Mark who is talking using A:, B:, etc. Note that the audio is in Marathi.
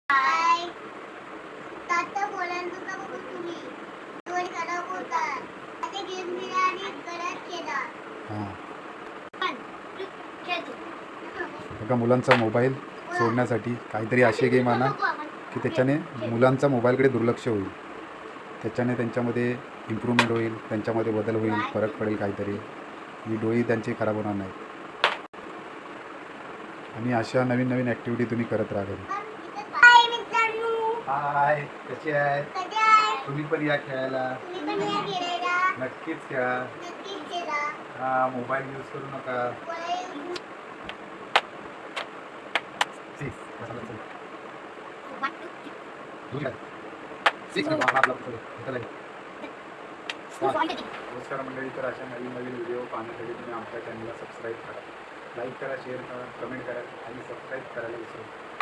A: हाय ताता बोलायला का बघू तुम्ही दोन करा होता आता गेम दिला आणि करत केला
B: हां बघा मुलांचा मोबाईल सोडण्यासाठी काहीतरी असे गेम आणा की त्याच्याने मुलांचा मोबाईलकडे दुर्लक्ष होईल, त्याच्याने त्यांच्यामध्ये इम्प्रूव्हमेंट होईल, त्यांच्यामध्ये बदल होईल, फरक पडेल काहीतरी, ही डोळी त्यांची खराब होणार नाही. आणि अशा नवीन नवीन ॲक्टिव्हिटी तुम्ही करत राहा घरी.
A: हाय मित्रांनो
B: हाय, कसे आहे
A: कधी आहे
B: तुम्ही? पण या खेळायला,
A: तुम्ही पण या खेळायला
B: नक्कीच खेळा.
A: नक्कीच खेळा
B: हा, मोबाईल यूज करू नका. नमस्कार मंडळी, तर अशा नवीन नवीन व्हिडिओ पाहण्यासाठी तुम्ही आमच्या चॅनलला सबस्क्राईब करा, लाईक करा, शेअर करा, कमेंट करा आणि सबस्क्राईब करायला विसरू नका.